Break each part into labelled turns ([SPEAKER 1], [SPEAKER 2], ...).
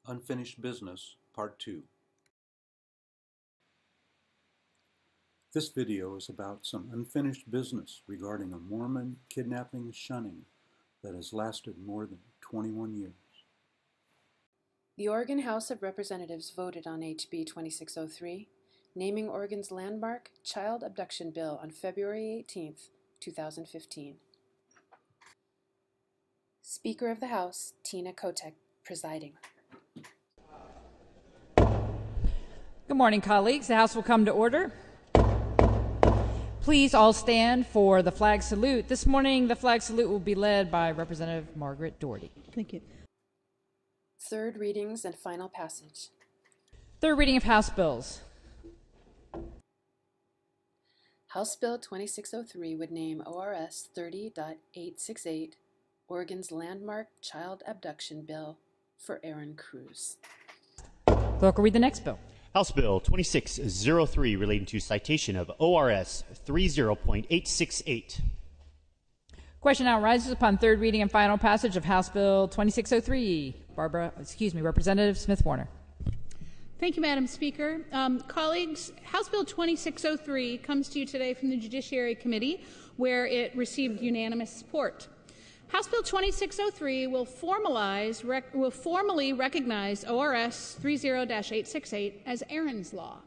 [SPEAKER 1] Unfinished Business, Part 2. This video is about some unfinished business regarding a Mormon kidnapping and shunning that has lasted more than 21 years.
[SPEAKER 2] The Oregon House of Representatives voted on HB 2603, naming Oregon's landmark child abduction bill on February 18, 2015. Speaker of the House, Tina Kotek, presiding.
[SPEAKER 3] Good morning, colleagues. The House will come to order. Please all stand for the flag salute. This morning, the flag salute will be led by Representative Margaret Doherty.
[SPEAKER 4] Thank you.
[SPEAKER 2] Third readings and final passage.
[SPEAKER 3] Third reading of House bills.
[SPEAKER 2] House Bill 2603 would name ORS 30.868 Oregon's landmark child abduction bill for Aaron Cruz.
[SPEAKER 3] Clerk will read the next bill.
[SPEAKER 5] House Bill 2603 relating to citation of ORS 30.868.
[SPEAKER 3] Question now arises upon third reading and final passage of House Bill 2603. Representative Smith Warner.
[SPEAKER 4] Thank you, Madam Speaker. Colleagues, House Bill 2603 comes to you today from the Judiciary Committee, where it received unanimous support. House Bill 2603 will formally recognize ORS 30-868 as Aaron's Law.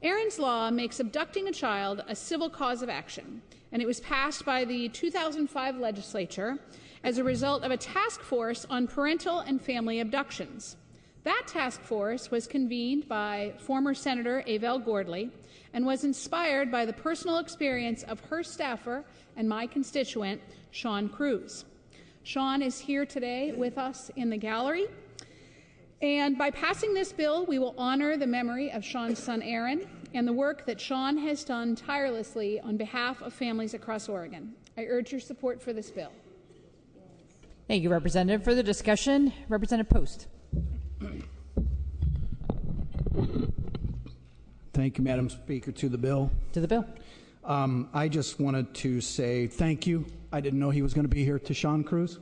[SPEAKER 4] Aaron's Law makes abducting a child a civil cause of action, and it was passed by the 2005 legislature as a result of a task force on parental and family abductions. That task force was convened by former Senator Avell Gordley and was inspired by the personal experience of her staffer and my constituent, Sean Cruz. Sean is here today with us in the gallery. And by passing this bill, we will honor the memory of Sean's son Aaron and the work that Sean has done tirelessly on behalf of families across Oregon. I urge your support for this bill.
[SPEAKER 3] Thank you, Representative. Further discussion? Representative Post.
[SPEAKER 6] Thank you, Madam Speaker. To the bill.
[SPEAKER 3] To the bill.
[SPEAKER 6] I just wanted to say thank you. I didn't know he was going to be here, to Sean Cruz.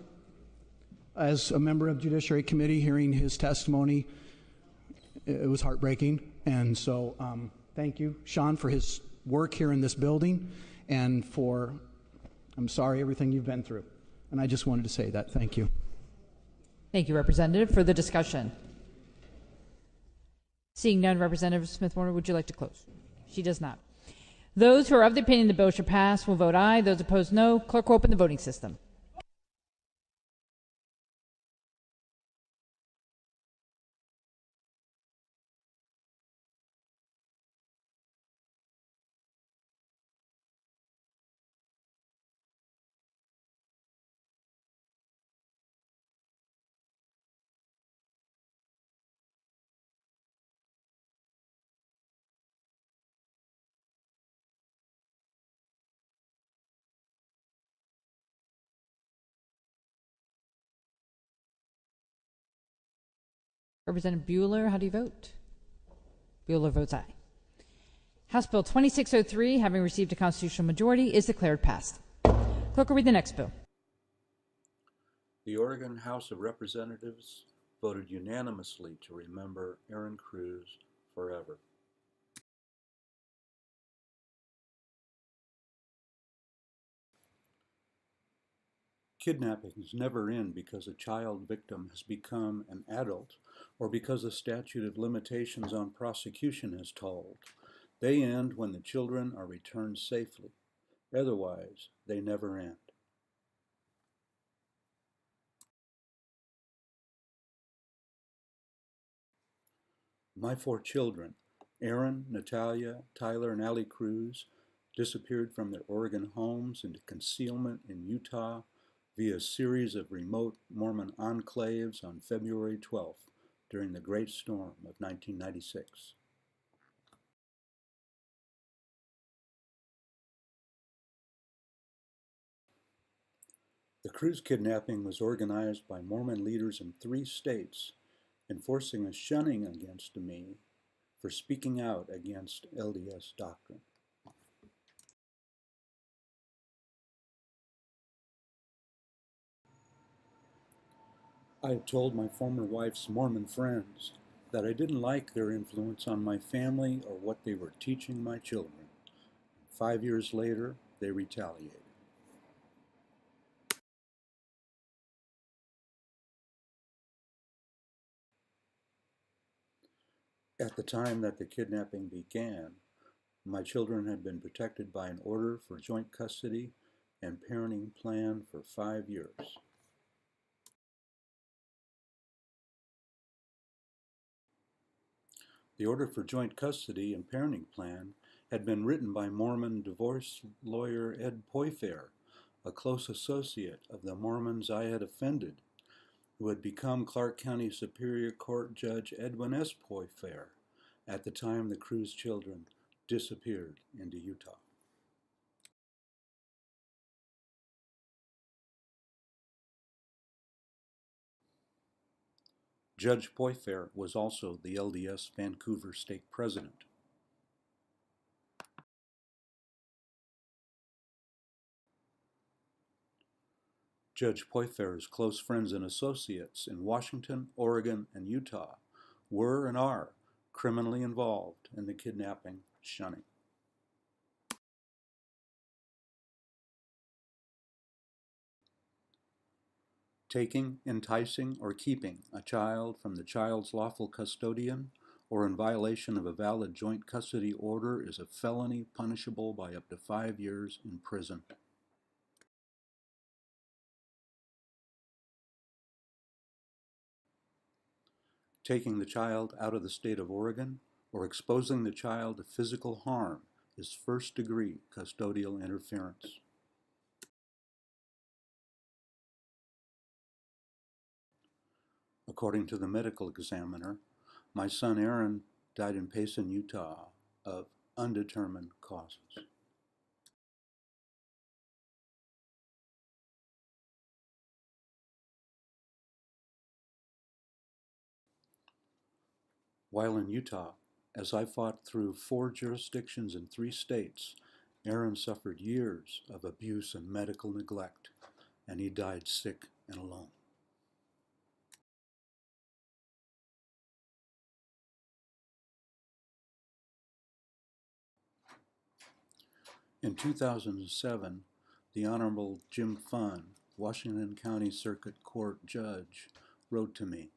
[SPEAKER 6] As a member of Judiciary Committee, hearing his testimony, it was heartbreaking. And so thank you, Sean, for his work here in this building and for, I'm sorry, everything you've been through. And I just wanted to say that. Thank you.
[SPEAKER 3] Thank you, Representative. Further discussion? Seeing none, Representative Smith Warner, would you like to close? She does not. Those who are of the opinion the bill should pass will vote aye. Those opposed, no. Clerk will open the voting system. Representative Bueller, how do you vote? Bueller votes aye. House Bill 2603, having received a constitutional majority, is declared passed. Clerk will read the next bill.
[SPEAKER 1] The Oregon House of Representatives voted unanimously to remember Aaron Cruz forever. Kidnappings never end because a child victim has become an adult or because the statute of limitations on prosecution has tolled. They end when the children are returned safely. Otherwise, they never end. My 4 children, Aaron, Natalia, Tyler, and Allie Cruz, disappeared from their Oregon homes into concealment in Utah via a series of remote Mormon enclaves on February 12th during the Great Storm of 1996. The Cruz kidnapping was organized by Mormon leaders in 3 states, enforcing a shunning against me for speaking out against LDS doctrine. I had told my former wife's Mormon friends that I didn't like their influence on my family or what they were teaching my children. 5 years later, they retaliated. At the time that the kidnapping began, my children had been protected by an order for joint custody and parenting plan for 5 years. The order for joint custody and parenting plan had been written by Mormon divorce lawyer Ed Poifair, a close associate of the Mormons I had offended, who had become Clark County Superior Court Judge Edwin S. Poifair at the time the Cruz children disappeared into Utah. Judge Poifair was also the LDS Vancouver Stake President. Judge Poifair's close friends and associates in Washington, Oregon, and Utah were and are criminally involved in the kidnapping shunning. Taking, enticing, or keeping a child from the child's lawful custodian or in violation of a valid joint custody order is a felony punishable by up to 5 years in prison. Taking the child out of the state of Oregon or exposing the child to physical harm is first-degree custodial interference. According to the medical examiner, my son Aaron died in Payson, Utah, of undetermined causes. While in Utah, as I fought through 4 jurisdictions in 3 states, Aaron suffered years of abuse and medical neglect, and he died sick and alone. In 2007, the Honorable Jim Funn, Washington County Circuit Court Judge, wrote to me,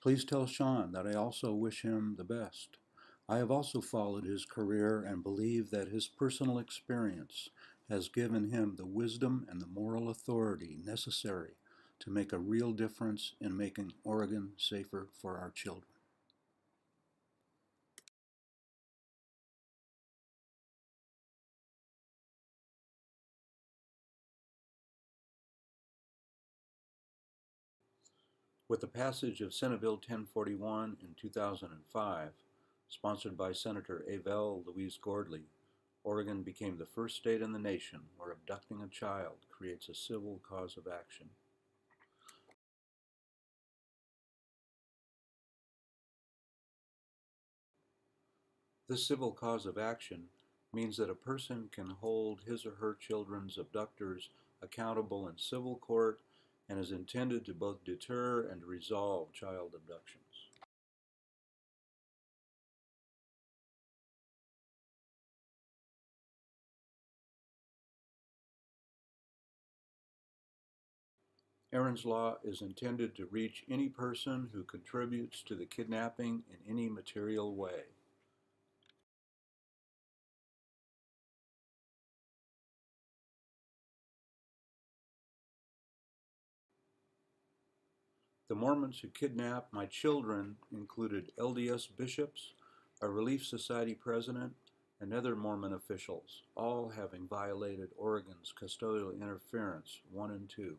[SPEAKER 1] "Please tell Sean that I also wish him the best. I have also followed his career and believe that his personal experience has given him the wisdom and the moral authority necessary to make a real difference in making Oregon safer for our children." With the passage of Senate Bill 1041 in 2005, sponsored by Senator Avell Louise Gordley, Oregon became the first state in the nation where abducting a child creates a civil cause of action. This civil cause of action means that a person can hold his or her children's abductors accountable in civil court and is intended to both deter and resolve child abductions. Aaron's Law is intended to reach any person who contributes to the kidnapping in any material way. The Mormons who kidnapped my children included LDS bishops, a Relief Society president, and other Mormon officials, all having violated Oregon's custodial interference 1 and 2.